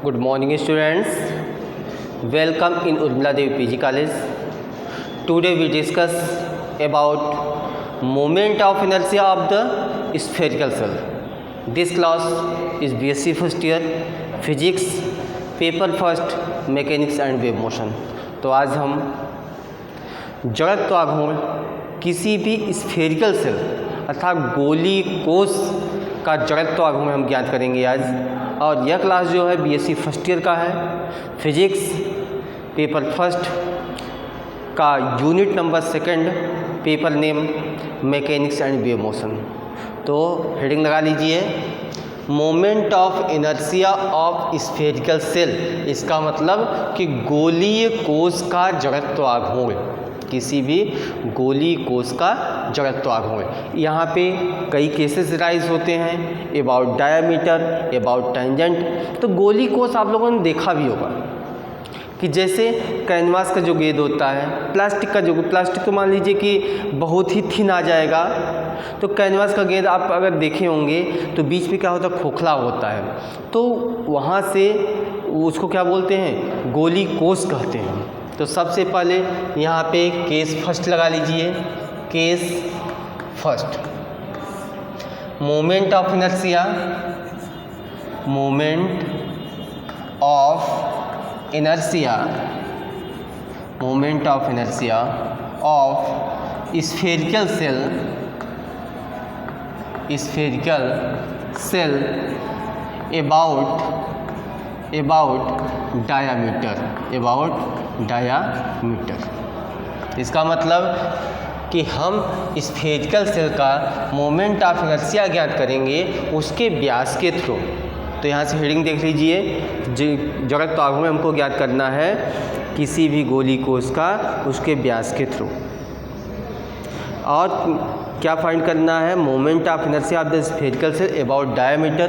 Good morning students. Welcome in Urmila Devi PG College. Today we discuss about moment of inertia of the spherical cell. This class is BSc first year Physics paper first mechanics and wave motion. तो आज हम जड़त्व आघूर्ण किसी भी spherical shell अर्थात गोली कोश का जड़त्व आघूर्ण हम ज्ञात करेंगे आज। और यह क्लास जो है बीएससी फर्स्ट ईयर का है, फिजिक्स पेपर फर्स्ट का unit number second, paper name mechanics and wave motion. तो हेडिंग लगा लीजिए, moment of inertia of spherical cell. इसका मतलब कि गोलीय कोश का जड़त्व आघूर्ण, किसी भी गोलीय कोश का जड़त्व आघूर्ण। यहाँ पे कई केसेस राइज होते हैं, अबाउट डायामीटर, अबाउट टेंजेंट। तो गोलीय कोश आप लोगों ने देखा भी होगा कि जैसे कैनवास का जो गेंद होता है, प्लास्टिक का जो प्लास्टिक तो मान लीजिए कि बहुत ही थिन आ जाएगा, तो कैनवास का गेंद आप अगर देखे होंगे तो बीच में क्या होता है, खोखला होता है। तो वहाँ से उसको क्या बोलते हैं, गोलीय कोश कहते हैं। तो सबसे पहले यहाँ पे केस फर्स्ट लगा लीजिए, case first. Moment of inertia, moment of inertia, moment of inertia of spherical cell, spherical shell about diameter, about diameter. इसका मतलब कि हम स्फेरिकल सेल का मोमेंट ऑफ इनर्शिया ज्ञात करेंगे उसके व्यास के थ्रू। तो यहाँ से हेडिंग देख लीजिए, जड़त्व आघूर्ण हमको ज्ञात करना है किसी भी गोलीय कोश का उसके व्यास के थ्रू। और क्या फाइंड करना है, moment of inertia of the spherical shell about diameter.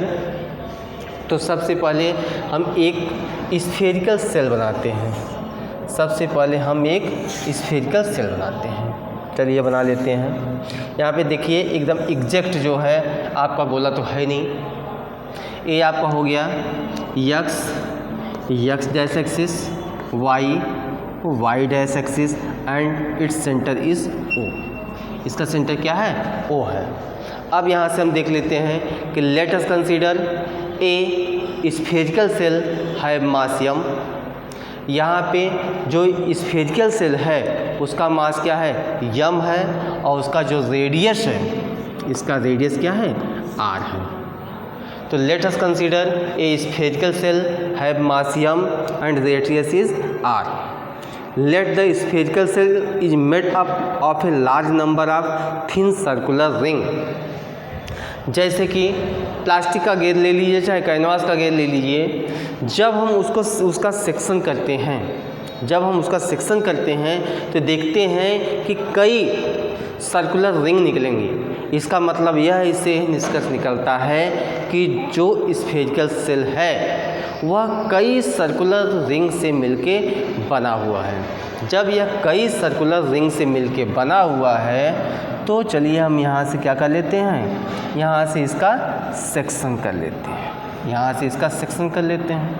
तो सबसे पहले हम एक स्फेरिकल सेल बनाते हैं, सबसे पहले हम एक स्फेरिकल सेल बनाते हैं। चलिए बना लेते हैं। यहाँ पे देखिए एकदम एग्जैक्ट जो है आपका गोला तो है नहीं। ए आपका हो गया x dash axis, y dash axis and its centre is O. इसका सेंटर क्या है, ओ है। अब यहाँ से हम देख लेते हैं कि let us consider a spherical shell have mass M. यहाँ पे जो स्फेरिकल सेल है उसका मास क्या है, यम है, और उसका जो रेडियस है, इसका रेडियस क्या है, आर है। तो let us consider a spherical shell have mass M and radius is R. Let the spherical cell is made up of a large number of thin circular ring। जैसे कि plastic का गेंद ले लीजिए चाहे कैनवास का गेंद ले लीजिए, जब हम उसका सेक्शन करते हैं, जब हम उसका सेक्शन करते हैं तो देखते हैं कि कई सर्कुलर रिंग निकलेंगे। इसका मतलब यह है, इससे निष्कर्ष निकलता है कि जो स्फेरिकल सेल है वह कई सर्कुलर रिंग से मिलके बना हुआ है। जब यह कई सर्कुलर रिंग से मिलके बना हुआ है तो चलिए हम यहाँ से क्या कर लेते हैं, यहाँ से इसका सेक्शन कर लेते हैं, यहाँ से इसका सेक्शन कर लेते हैं।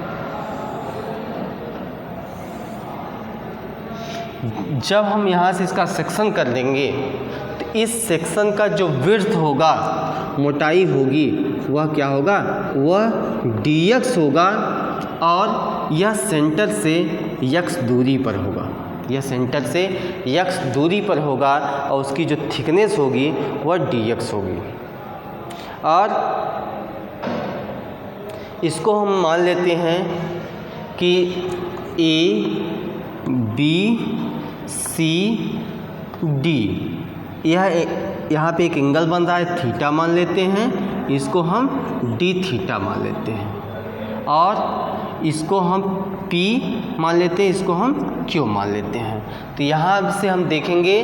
जब हम यहाँ से इसका सेक्शन कर देंगे तो इस सेक्शन का जो विड्थ होगा, मोटाई होगी, वह क्या होगा, वह dx होगा। और यह सेंटर से x दूरी पर होगा, यह सेंटर से x दूरी पर होगा, और उसकी जो थिकनेस होगी वह dx होगी। और इसको हम मान लेते हैं कि A B C D, यहाँ पे एक एंगल बन रहा है, थीटा मान लेते हैं, इसको हम d थीटा मान लेते हैं, और इसको हम P मान लेते हैं, इसको हम Q मान लेते हैं। तो यहाँ से हम देखेंगे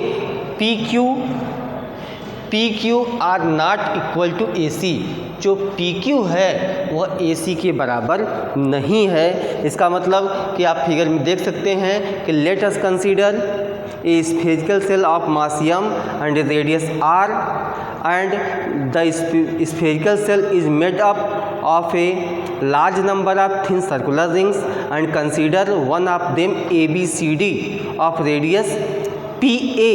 PQ are not equal to AC। जो PQ है वह AC के बराबर नहीं है। इसका मतलब कि आप फिगर में देख सकते हैं कि let us consider a spherical cell of mass m and radius r, and the spherical cell is made up of a large number of thin circular rings and consider one of them ABCD of radius PA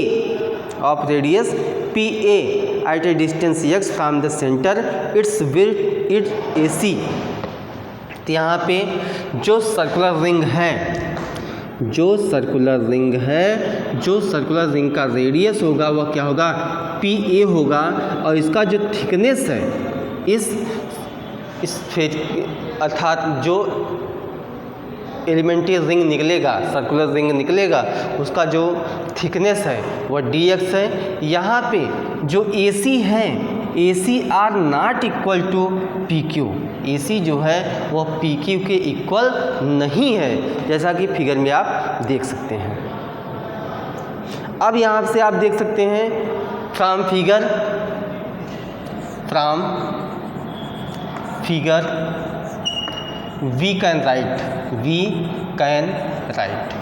at a distance x from the center its width its AC। तो यहाँ पे जो circular ring का radius होगा वह क्या होगा, PA होगा, और इसका जो थिकनेस है इस अर्थात जो एलिमेंट्री रिंग निकलेगा, सर्कुलर रिंग निकलेगा, उसका जो थिकनेस है वह dx है। यहाँ पे जो AC है, AC are not equal to PQ, AC जो है वह PQ के इक्वल नहीं है, जैसा कि फिगर में आप देख सकते हैं। अब यहाँ से आप देख सकते हैं from figure we can write.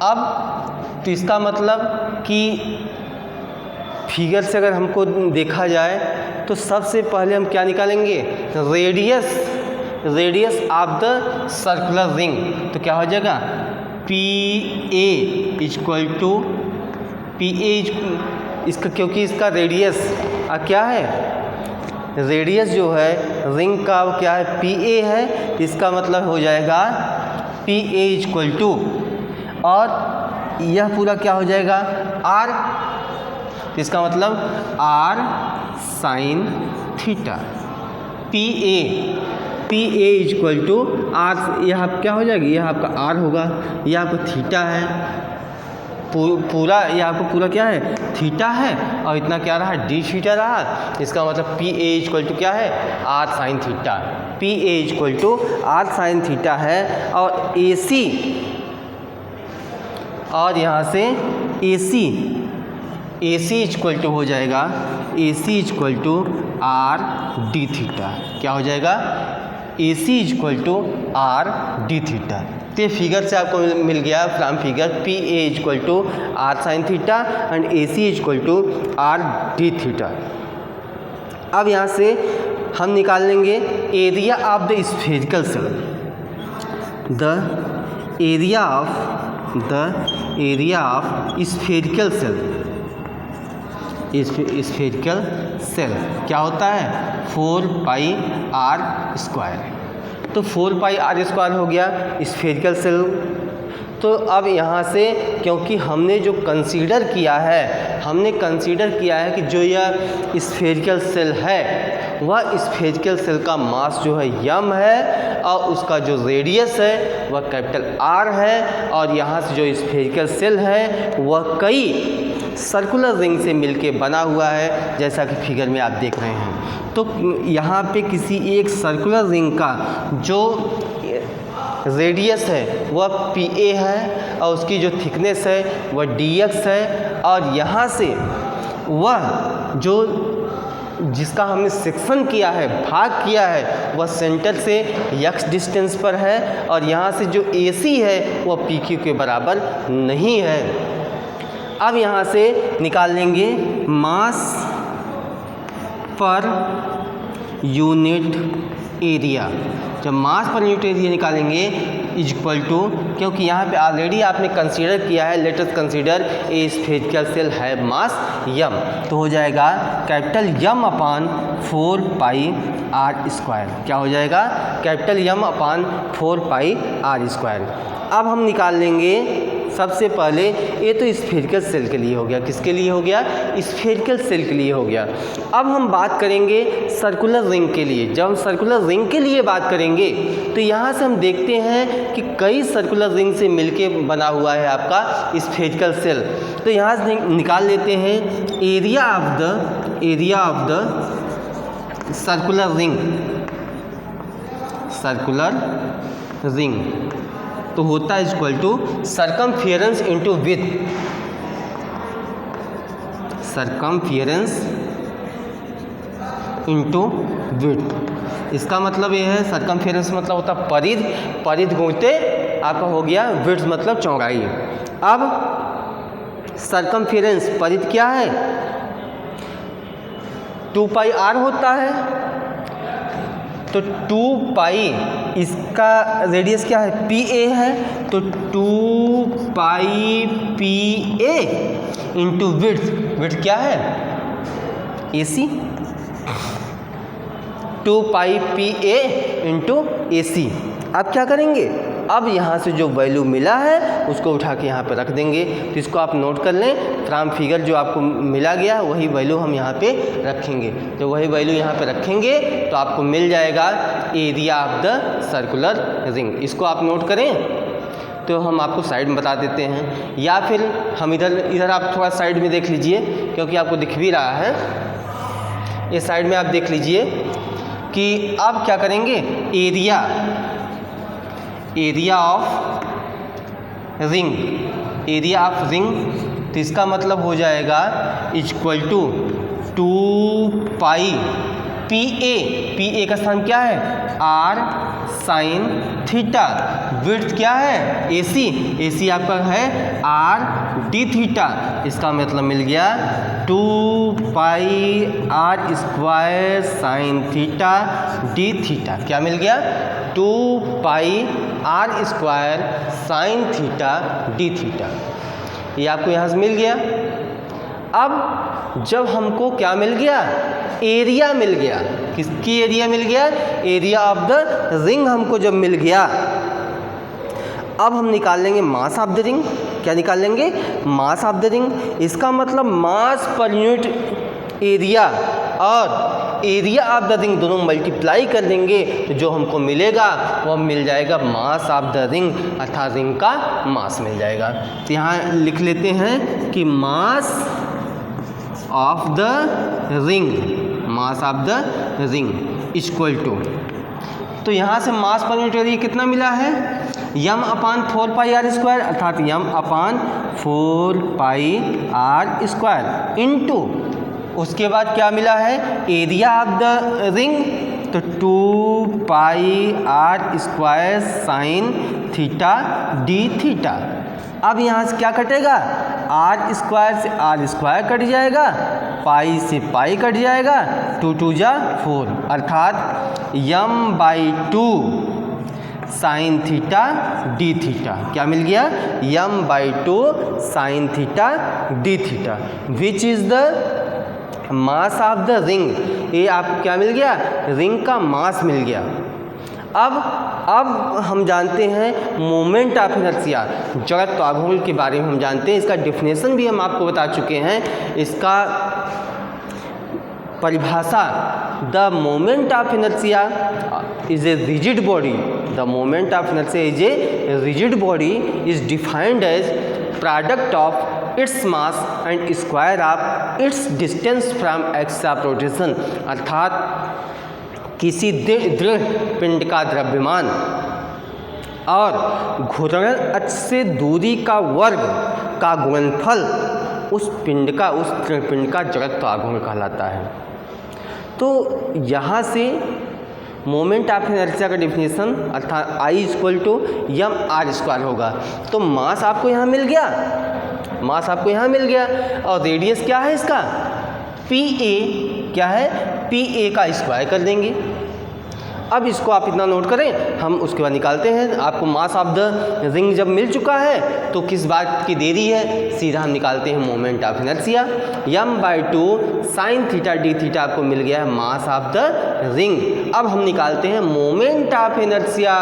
अब तो इसका मतलब कि फिगर से अगर हमको देखा जाए तो सबसे पहले हम क्या निकालेंगे, radius of the circular ring. तो क्या हो जाएगा, PA इक्वल टू इसका, क्योंकि इसका रेडियस क्या है, रेडियस जो है रिंग का क्या है, PA है, इसका मतलब हो जाएगा PA इक्वल टू, और यह पूरा क्या हो जाएगा R, इसका मतलब R sine theta. PA equal to R, यह आप क्या हो जाएगी, यह आपका R होगा, यह आपका थीटा है पूरा, यह आपको पूरा क्या है, थीटा है, और इतना क्या रहा, d थीटा रहा। इसका मतलब PA इक्वल टू क्या है, R sine theta. PA equal to R sine theta है, और AC, और यहाँ से AC इक्वल टू हो जाएगा, AC equal to R d theta. क्या हो जाएगा, AC equal to R d theta. तो फिगर से आपको मिल गया from figure PA equal to R sine theta and AC equal to R d theta. अब यहाँ से हम निकाल लेंगे area of the spherical shell. The area of spherical shell क्या होता है, 4πr²। तो 4πr² हो गया स्फेरिकल सेल। तो अब यहाँ से क्योंकि हमने कंसीडर किया है कि जो यह स्फेरिकल सेल है वह स्फेरिकल सेल का मास जो है m है, और उसका जो रेडियस है वह कैपिटल R है, और यहाँ से जो स्फेरिकल सेल है वह कई सर्कुलर रिंग से मिलके बना हुआ है, जैसा कि फिगर में आप देख रहे हैं। तो यहाँ पे किसी एक सर्कुलर रिंग का जो रेडियस है वह PA है, और उसकी जो थिकनेस है वह dx है, और यहाँ से वह जो जिसका हमने सेक्शन किया है, भाग किया है, वह सेंटर से x डिस्टेंस पर है, और यहाँ से जो AC है वह PQ के बराबर नहीं है। अब यहाँ से निकाल लेंगे मास पर यूनिट एरिया। जब मास पर यूनिट एरिया निकालेंगे इक्वल टू, क्योंकि यहाँ पे ऑलरेडी आपने कंसीडर किया है, late us consider a spherical cell है मास m, तो हो जाएगा कैपिटल M अपान 4πr²। क्या हो जाएगा, कैपिटल M अपान 4πr²। अब हम निकाल लेंगे सबसे पहले, ये तो स्फेरिकल सेल के लिए हो गया, किसके लिए हो गया, स्फेरिकल सेल के लिए हो गया। अब हम बात करेंगे सर्कुलर रिंग के लिए। जब हम सर्कुलर रिंग के लिए बात करेंगे तो यहाँ से हम देखते हैं कि कई सर्कुलर रिंग से मिलके बना हुआ है आपका स्फेरिकल सेल। तो यहाँ से निकाल लेते हैं area of the circular ring. तो होता है इक्वल टू सरकमफियरेंस इंटू विड्थ, इसका मतलब ये है, सरकमफियरेंस मतलब होता है परिध गुणते आपका हो गया विड्थ मतलब चौड़ाई। अब सरकमफियरेंस परिध क्या है, 2πr होता है, तो 2 पाई इसका रेडियस क्या है, पी ए है, तो 2 पाई पी ए इंटू विड्थ क्या है, ए सी, 2 पाई पी ए इंटू ए सी। अब क्या करेंगे, अब यहाँ से जो वैल्यू मिला है उसको उठा के यहाँ पे रख देंगे। तो इसको आप नोट कर लें, फ्रॉम फिगर जो आपको मिला गया वही वैल्यू हम यहाँ पे रखेंगे। तो वही वैल्यू यहाँ पे रखेंगे तो आपको मिल जाएगा area of the circular ring. इसको आप नोट करें। तो हम आपको साइड में बता देते हैं, या फिर हम इधर आप थोड़ा साइड में देख लीजिए, क्योंकि आपको दिख भी रहा है। ये साइड में आप देख लीजिए कि अब क्या करेंगे, एरिया ऑफ रिंग, तो इसका मतलब हो जाएगा equal to 2 pi P A का स्थान क्या है, आर साइन थीटा, विड्थ क्या है, ए सी आपका है आर डी थीटा। इसका मतलब मिल गया 2 pi r square sine theta D theta. क्या मिल गया, 2 pi r square sine theta D theta. ये आपको यहाँ से मिल गया। अब जब हमको क्या मिल गया, एरिया मिल गया, किसकी एरिया मिल गया, एरिया ऑफ द रिंग हमको जब मिल गया, अब हम निकाल लेंगे मास ऑफ द रिंग। क्या निकाल लेंगे, मास ऑफ द रिंग। इसका मतलब मास पर यूनिट एरिया और एरिया ऑफ द रिंग दोनों मल्टीप्लाई कर देंगे तो जो हमको मिलेगा वो मिल जाएगा मास ऑफ द रिंग, अर्थात रिंग का मास मिल जाएगा। तो यहाँ लिख लेते हैं कि mass of the ring equal to, तो यहाँ से मास पर यूनिट एरिया कितना मिला है, यम अपान 4 पाई आर स्क्वायर, अर्थात यम अपान 4 पाई आर स्क्वायर इंटू, उसके बाद क्या मिला है, एरिया ऑफ द रिंग, तो 2 pi r square sine theta D theta. अब यहाँ से क्या कटेगा, आर स्क्वायर से आर स्क्वायर कट जाएगा, पाई से पाई कट जाएगा, 2 2 जा 4, अर्थात M by 2 sine theta D theta. क्या मिल गया, M by 2 sine theta D theta, which is the mass of the ring. ये आपको क्या मिल गया, रिंग का मास मिल गया। अब हम जानते हैं मोमेंट ऑफ इनर्शिया, जड़त्वाघूर्ण के बारे में हम जानते हैं। इसका डेफिनेशन भी हम आपको बता चुके हैं। इसका परिभाषा, the moment of inertia is a rigid body, the moment of inertia is a rigid body is defined as product of its mass and square of its distance from axis of rotation, अर्थात किसी दृढ़ पिंड का द्रव्यमान और घूर्णन अक्ष से दूरी का वर्ग का गुणनफल उस पिंड का जड़त्वाघूर्ण कहलाता है। तो यहाँ से मोमेंट ऑफ इनर्शिया का डेफिनेशन अर्थात I equal to M are square होगा। तो मास आपको यहाँ मिल गया, और रेडियस क्या है इसका, पी ए, क्या है, पी ए का स्क्वायर कर देंगे। अब इसको आप इतना नोट करें, हम उसके बाद निकालते हैं। आपको मास ऑफ द रिंग जब मिल चुका है तो किस बात की देरी है, सीधा हम निकालते हैं moment of inertia. M by 2 sine theta D theta आपको मिल गया है मास ऑफ द रिंग। अब हम निकालते हैं moment of inertia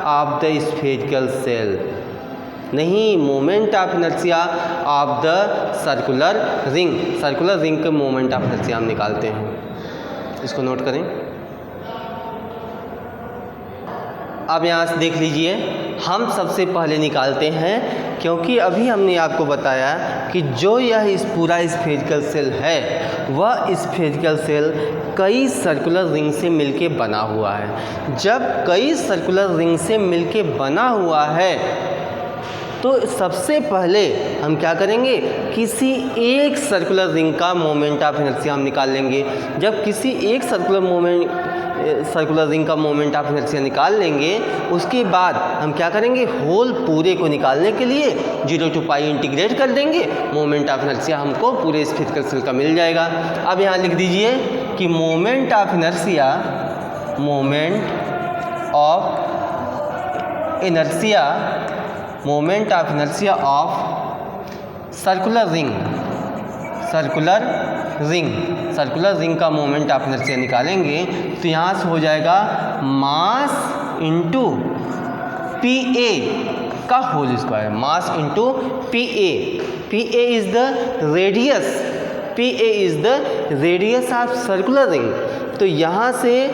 of the spherical shell, नहीं, moment of inertia of the circular ring के मोमेंट ऑफ इनर्शिया हम निकालते हैं। इसको नोट करें। अब यहाँ से देख लीजिए, हम सबसे पहले निकालते हैं, क्योंकि अभी हमने आपको बताया कि जो यह इस पूरा स्फेरिकल सेल है वह स्फेरिकल सेल कई सर्कुलर रिंग से मिलके बना हुआ है। जब कई सर्कुलर रिंग से मिलके बना हुआ है तो सबसे पहले हम क्या करेंगे, किसी एक सर्कुलर रिंग का मोमेंट ऑफ इनर्शिया हम निकाल लेंगे। जब किसी एक सर्कुलर रिंग का मोमेंट ऑफ इनर्शिया निकाल लेंगे, उसके बाद हम क्या करेंगे, होल पूरे को निकालने के लिए 0 to पाई इंटीग्रेट कर देंगे, मोमेंट ऑफ इनर्शिया हमको पूरे स्फेरिकल सेल का मिल जाएगा। अब यहाँ लिख दीजिए कि moment of inertia moment of inertia of circular ring का मोमेंट ऑफ इनर्शिया निकालेंगे तो यहाँ से हो जाएगा मास इंटू पी ए का whole square, mass into P A is the radius of circular ring. तो यहाँ से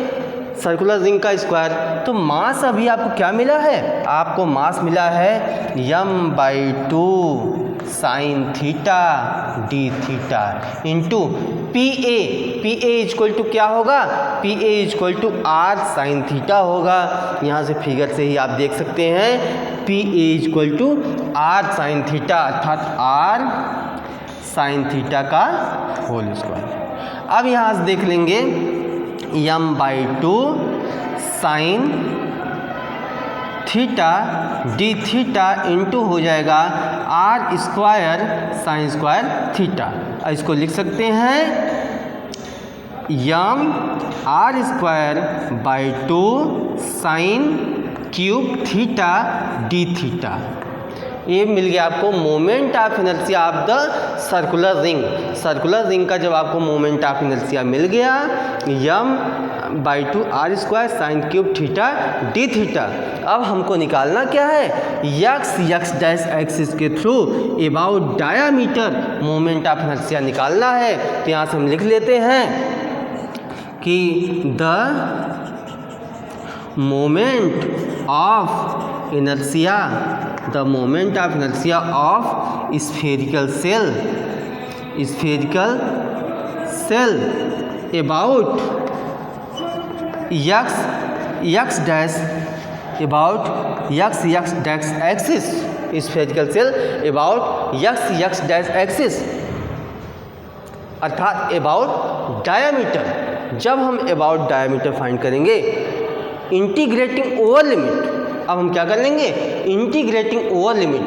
सर्कुलर रिंग का स्क्वायर, तो मास अभी आपको क्या मिला है, आपको मास मिला है m/2 sine theta D theta into P A equal to क्या होगा, P A equal to R sine theta होगा। यहाँ से फिगर से ही आप देख सकते हैं P A equal to R sine theta, अर्थात आर साइन थीटा का होल स्क्वायर। अब यहाँ से देख लेंगे m/2 sine theta D theta into हो जाएगा R square sine square theta. इसको लिख सकते हैं m/2 sine cube theta D theta. ये मिल गया आपको moment of inertia of the circular ring का जब आपको मोमेंट ऑफ इनर्शिया मिल गया m/2 R square sine cube theta D theta. अब हमको निकालना क्या है, x डैश एक्सिस के through about diameter moment of inertia निकालना है। तो यहाँ से हम लिख लेते हैं कि the moment of inertia of spherical shell about x dash axis, spherical shell about x dash axis अर्थात अबाउट डायामीटर। जब हम अबाउट डायामीटर फाइंड करेंगे इंटीग्रेटिंग ओवर लिमिट, अब हम क्या कर लेंगे इंटीग्रेटिंग ओवर लिमिट।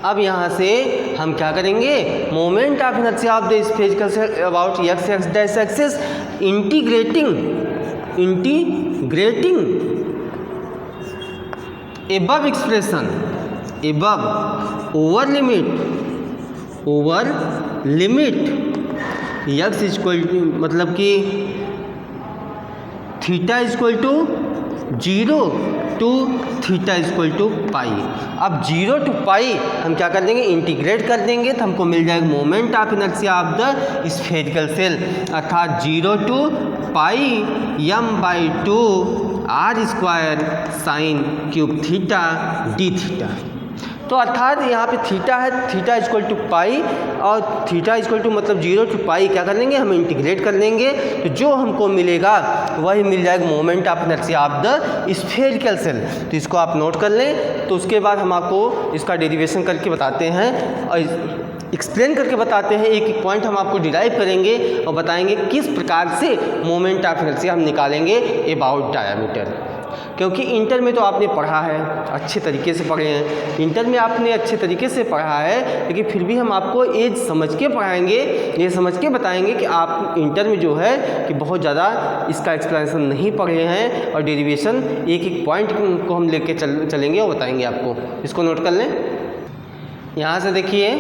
अब यहाँ से हम क्या करेंगे, moment of inertia of the spherical shell about x dash axis integrating above expression over limit x equal to मतलब कि theta equal to 0 to theta equal to pi. अब 0 टू पाई हम क्या कर देंगे इंटीग्रेट कर देंगे तो हमको मिल जाएगा moment of inertia of the spherical shell अर्थात 0 to pi m/2 R square sine cube theta D theta. तो अर्थात यहाँ पे थीटा है, थीटा इक्वल टू पाई और थीटा इक्वल टू मतलब 0 टू पाई क्या कर लेंगे हम इंटीग्रेट कर लेंगे तो जो हमको मिलेगा वही मिल जाएगा moment of inertia of the spherical cell. तो इसको आप नोट कर लें। तो उसके बाद हम आपको इसका डेरिवेशन करके बताते हैं और एक्सप्लेन करके बताते हैं, एक एक पॉइंट हम आपको डिराइव करेंगे और बताएंगे किस प्रकार से मोमेंट ऑफ इनर्शिया हम निकालेंगे अबाउट डायामीटर। क्योंकि इंटर में तो आपने पढ़ा है, अच्छे तरीके से पढ़े हैं, इंटर में आपने अच्छे तरीके से पढ़ा है, लेकिन फिर भी हम आपको ये समझ के पढ़ाएंगे, ये समझ के बताएंगे कि आप इंटर में जो है कि बहुत ज़्यादा इसका एक्सप्लेनेशन नहीं पढ़े हैं और डेरिवेशन एक एक पॉइंट को हम लेके चलेंगे और बताएंगे आपको। इसको नोट कर लें। यहाँ से देखिए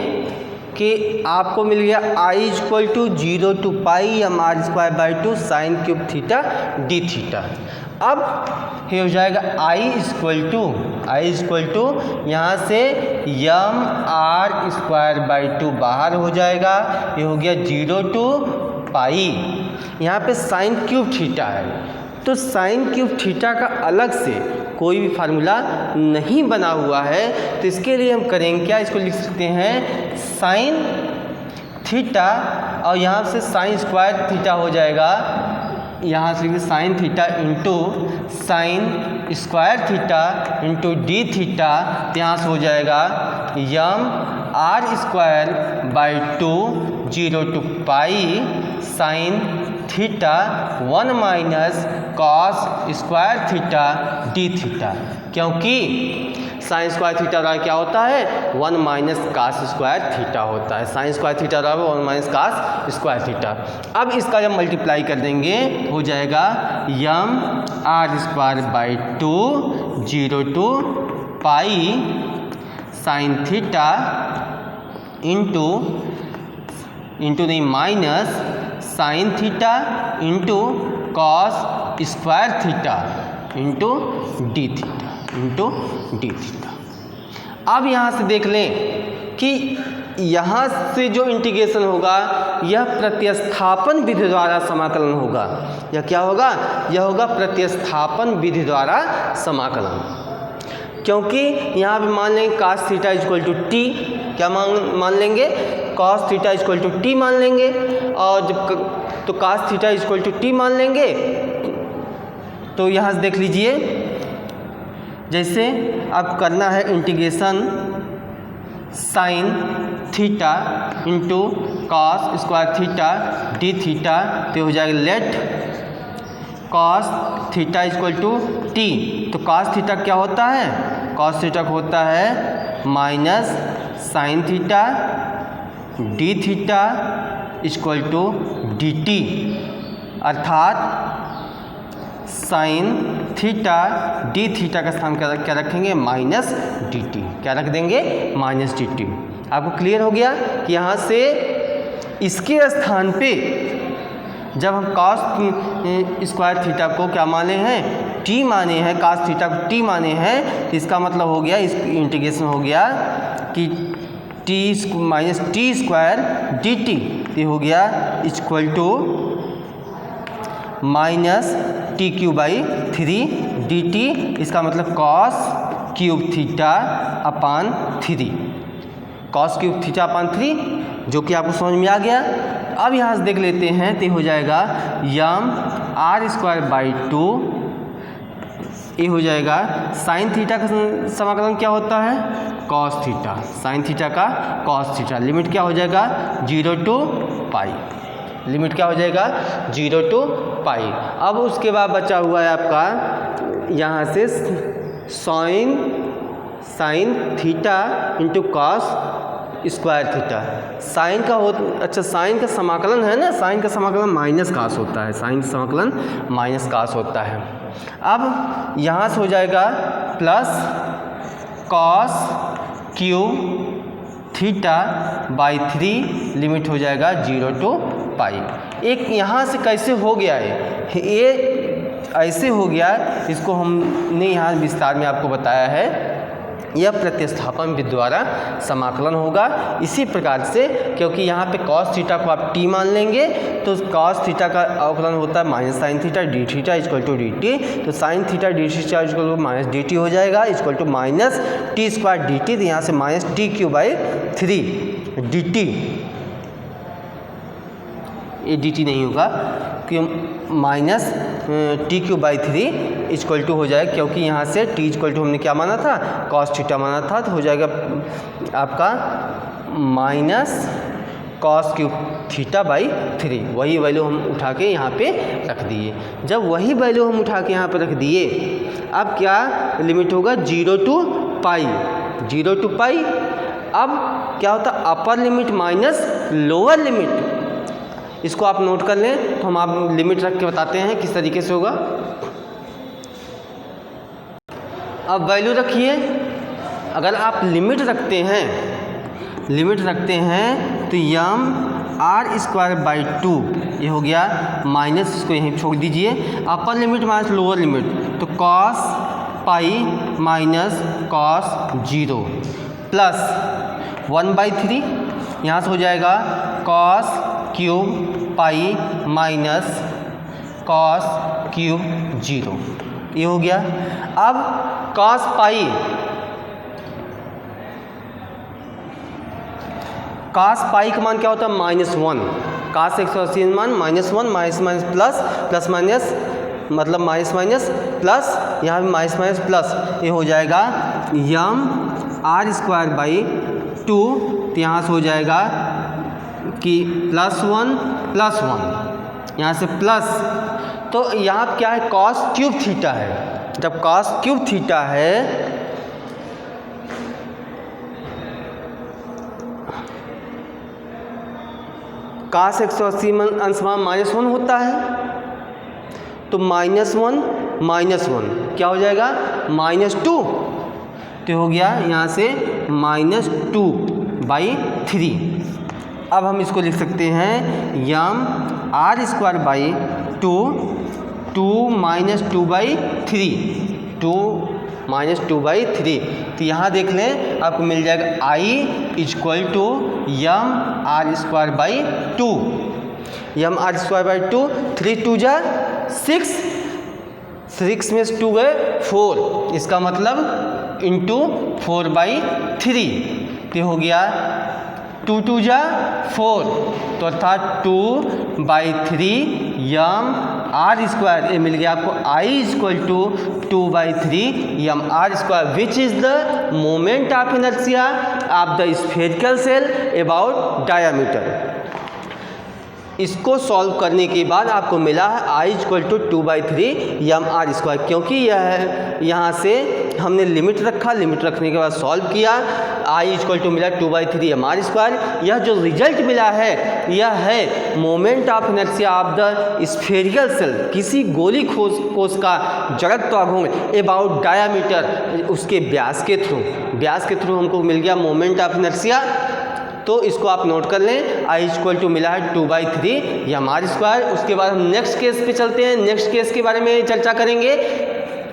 कि आपको मिल गया I equal to 0 to pi m/2 sine cube theta D theta. अब ये हो जाएगा I इक्वल टू यहाँ से m/2 बाहर हो जाएगा, ये हो गया 0 टू पाई। यहाँ पे साइन क्यूब थीटा है तो साइन क्यूब थीटा का अलग से कोई भी फार्मूला नहीं बना हुआ है, तो इसके लिए हम करेंगे क्या, इसको लिख सकते हैं साइन थीटा और यहाँ से साइन स्क्वायर थीटा हो जाएगा, यहाँ से लिखिए sine theta into sine square theta into D theta. यहाँ से हो जाएगा m/2 0 to pi sine theta 1 minus cos square theta D theta. क्योंकि साइन स्क्वायर थीटा बराबर क्या होता है 1 माइनस कास स्क्वायर थीटा होता है। साइन स्क्वायर थीटा बराबर 1 माइनस कास स्क्वायर थीटा। अब इसका जब मल्टीप्लाई कर देंगे हो जाएगा M are square by 2 0 to pi sine theta into नहीं minus sine theta into cos square theta into D theta. अब यहाँ से देख लें कि यहाँ से जो इंटीग्रेशन होगा यह प्रतिस्थापन विधि द्वारा समाकलन होगा। यह क्या होगा? यह होगा प्रतिस्थापन विधि द्वारा समाकलन, क्योंकि यहाँ पे मान लेंगे cos theta equal to T. क्या मान लेंगे? Cos theta equal to T मान लेंगे। और जब तो cos theta equal to T मान लेंगे तो यहाँ से देख लीजिए, जैसे आपको करना है integration sine theta into cos square theta D theta, तो हो जाएगा let cos theta equal to T. तो कॉस थीटा क्या होता है? कॉस थीटा होता है minus sine theta D theta equal to D T, अर्थात साइन थीटा डी थीटा का स्थान क्या रखेंगे? Minus D T. क्या रख देंगे? Minus D T. आपको क्लियर हो गया कि यहाँ से इसके स्थान पे जब हम कॉस स्क्वायर थीटा को क्या माने हैं? टी माने हैं। कॉस थीटा को टी माने हैं, तो इसका मतलब हो गया, इस इंटीग्रेशन हो गया कि T minus T square D T, ये हो गया equal to minus T cube by 3 D T. इसका मतलब cos cube theta upon 3, cos cube theta upon 3, जो कि आपको समझ में आ गया। अब यहाँ से देख लेते हैं, तो हो जाएगा यम आर स्क्वायर बाई 2, ये हो जाएगा साइन थीटा का समाकलन क्या होता है? Cos theta. साइन थीटा का कॉस थीटा, लिमिट क्या हो जाएगा? 0 टू पाई। लिमिट क्या हो जाएगा? 0 टू पाई। अब उसके बाद बचा हुआ है आपका यहाँ से sine theta into cos square theta. Sine का अच्छा साइन का समाकलन है ना, साइन का समाकलन माइनस कास होता है, साइन का समाकलन माइनस कास होता है। अब यहाँ से हो जाएगा plus cos cube theta by 3, limit हो जाएगा 0 टू पाई। एक यहाँ से कैसे हो गया है? ये ऐसे हो गया, इसको हमने यहाँ विस्तार में आपको बताया है। यह प्रतिस्थापन विधि द्वारा समाकलन होगा इसी प्रकार से, क्योंकि यहाँ पे कॉस थीटा को आप टी मान लेंगे, तो कॉस थीटा का अवकलन होता है minus sine theta D theta equal to D t. तो sine theta D theta equal to minus D t हो जाएगा equal to minus T square D t. तो यहाँ से minus t cube by 3 D T, ये d t नहीं होगा कि minus t cube by 3 equal to हो जाएगा, क्योंकि यहाँ से टी इक्वल टू हमने क्या माना था? कॉस थीटा माना था। तो हो जाएगा आपका minus cos cube theta by 3। वही वैल्यू हम उठा के यहाँ पे रख दिए। जब वही वैल्यू हम उठा के यहाँ पे रख दिए, अब क्या लिमिट होगा? 0 टू पाई। 0 to pi. अब क्या होता? अपर लिमिट माइनस लोअर लिमिट। इसको आप नोट कर लें, तो हम आप लिमिट रख के बताते हैं किस तरीके से होगा। अब वैल्यू रखिए। अगर आप लिमिट रखते हैं तो यम आर स्क्वायर बाई 2, ये हो गया माइनस, इसको यहीं छोड़ दीजिए। Upper limit minus lower limit, तो cos pi minus cos 0 plus 1/3, यहाँ से हो जाएगा cos cube pi minus cos cube 0, ये हो गया। अब कॉस पाई का मान क्या होता है? -1। cos 180 मान -1, माइनस प्लस, प्लस माइनस मतलब माइनस माइनस प्लस, यहाँ भी माइनस माइनस प्लस, ये हो जाएगा यम आर स्क्वायर बाई 2। तो यहाँ से हो जाएगा कि +1 +1, यहाँ से प्लस, तो यहाँ क्या है? कॉस क्यूब थीटा है। जब कॉस क्यूब थीटा है cos 180 अंश मान -1 होता है, तो -1 -1 क्या हो जाएगा, -2, तो हो गया यहाँ से -2/3। अब हम इसको लिख सकते हैं यम r²/2 2 - 2/3 2 - 2/3। तो यहाँ देख लें आपको मिल जाएगा I = Yama r²/2 Yama r²/2 3 2 जा 6 6 में से 2 गए 4, इसका मतलब इंटू 4/3, तो हो गया 2 2 जा 4, तो अर्थात 2/3 यम r², ये मिल गया आपको I = 2/3 m r², which is the moment of inertia of the spherical shell about diameter. इसको सॉल्व करने के बाद आपको मिला है I = 2/3 यम r², क्योंकि यह यहाँ से हमने लिमिट रखा, लिमिट रखने के बाद सॉल्व किया, I = मिला 2/3 यम r²। यह जो रिजल्ट मिला है यह है moment of inertia of the spherical cell, किसी गोली कोश का जड़त्व आघूर्ण अबाउट डायामीटर, उसके व्यास के थ्रू हमको मिल गया मोमेंट ऑफ इनर्शिया। तो इसको आप नोट कर लें, I = मिला है 2/3 यम r²। उसके बाद हम नेक्स्ट केस पे चलते हैं, नेक्स्ट केस के बारे में चर्चा करेंगे।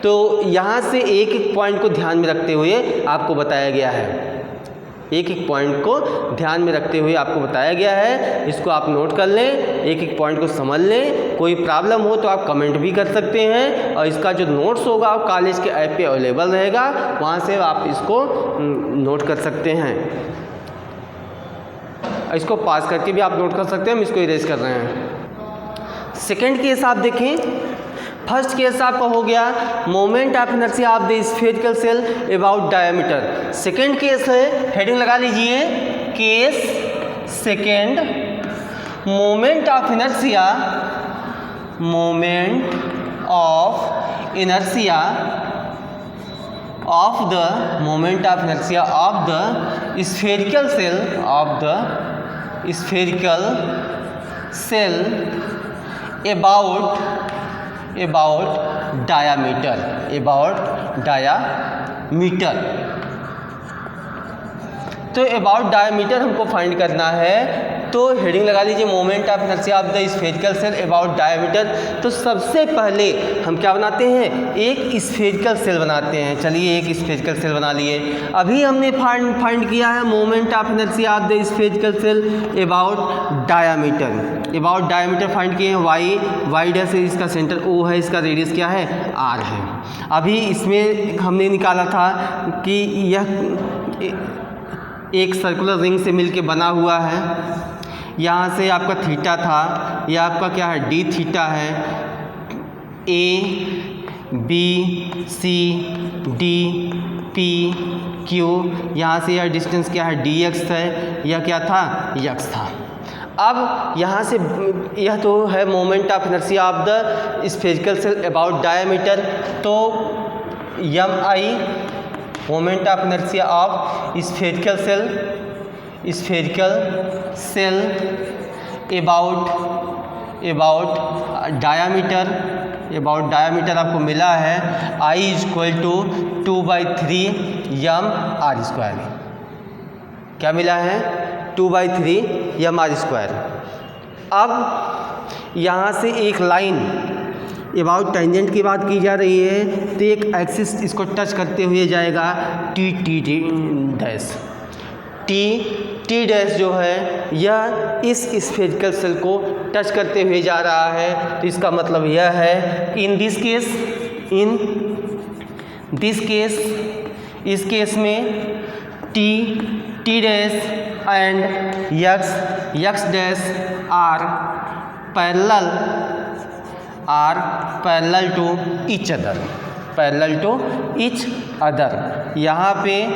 तो यहाँ से एक एक पॉइंट को ध्यान में रखते हुए आपको बताया गया है, एक एक पॉइंट को ध्यान में रखते हुए आपको बताया गया है, इसको आप नोट कर लें, एक एक पॉइंट को समझ लें। कोई प्रॉब्लम हो तो आप कमेंट भी कर सकते हैं, और इसका जो नोट्स होगा कॉलेज के ऐप पे अवेलेबल रहेगा, वहाँ से आप इसको नोट कर सकते हैं। इसको पास करके भी आप नोट कर सकते हैं, हम इसको इरेज कर रहे हैं। सेकंड केस आप देखें, फर्स्ट केस आपका हो गया moment of inertia of the spherical shell about diameter. Second case है, हेडिंग लगा लीजिए, case second, moment of inertia of the moment of inertia of the spherical cell about diameter तो about diameter हमको find करना है, तो heading लगा लीजिए moment of inertia of the spherical shell about diameter. तो सबसे पहले हम क्या बनाते हैं, एक स्फेरिकल सेल बनाते हैं। चलिए एक स्फेरिकल सेल बना लिए। अभी हमने फाइंड किया है moment of inertia of the spherical shell about diameter find किए हैं। वाई डैश है, इसका सेंटर O है, इसका रेडियस क्या है, R है। अभी इसमें हमने निकाला था कि यह एक सर्कुलर रिंग से मिलके बना हुआ है, यहाँ से आपका थीटा था, यह आपका क्या है, d थीटा है, A B C D P Q, यहाँ से यह डिस्टेंस क्या है, dx है, यह क्या था, x था। अब यहाँ से यह तो है moment of inertia of the spherical shell about diameter, तो M I moment of inertia of spherical shell about diameter आपको मिला है I = 2/3 यम r²। क्या मिला है, 2/3 यम r²। अब यहाँ से एक लाइन अबाउट टेंजेंट की बात की जा रही है, तो एक एक्सिस इसको टच करते हुए जाएगा टी डैश जो है यह इस स्फेरिकल सेल को टच करते हुए जा रहा है। तो इसका मतलब यह है इन दिस केस में t dash and x dash are parallel to each other. यहाँ पे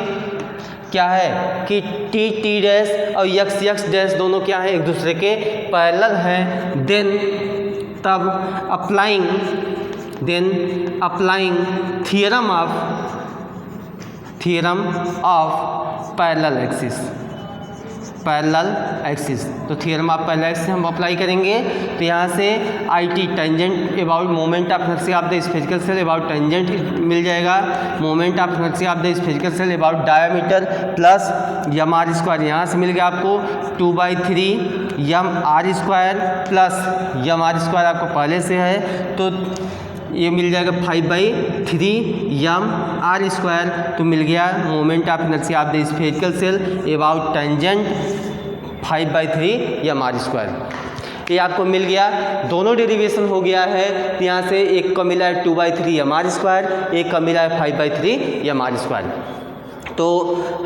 क्या है कि टी डैश और यक्स डैश दोनों क्या है, एक दूसरे के पैरेलल हैं। Then applying theorem of parallel axis. Parallel axis. तो थ्योरम ऑफ पैरेलल एक्सिस हम अप्लाई करेंगे। तो यहाँ से IT tangent about moment of inertia of the spherical shell about tangent मिल जाएगा। Moment of inertia of the spherical shell about diameter plus M R square, यहाँ से मिल गया आपको 2/3 M R square plus M R square आपको पहले से है, तो ये मिल जाएगा 5/3 यम आर स्क्वायर। तो मिल गया moment of inertia of the spherical shell about tangent 5/3 M R square. ये आपको मिल गया, दोनों डेरिवेशन हो गया है। तो यहाँ से एक का मिला है 2/3 यम आर स्क्वायर, एक का मिला है 5/3 यम आर स्क्वायर। तो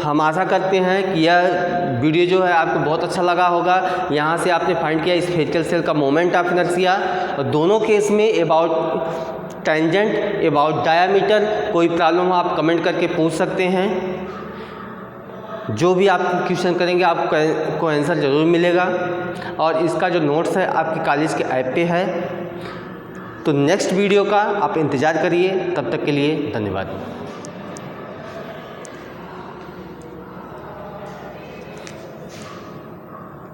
हम आशा करते हैं कि यह वीडियो जो है आपको बहुत अच्छा लगा होगा। यहाँ से आपने फाइंड किया स्फेरिकल सेल का मोमेंट ऑफ इनर्शिया, और दोनों केस में अबाउट टेंजेंट अबाउट डायामीटर। कोई प्रॉब्लम हो आप कमेंट करके पूछ सकते हैं। जो भी आप क्वेश्चन करेंगे आपको आंसर ज़रूर मिलेगा, और इसका जो नोट्स है आपके कॉलेज के ऐप पे है। तो नेक्स्ट वीडियो का आप इंतज़ार करिए। तब तक के लिए धन्यवाद।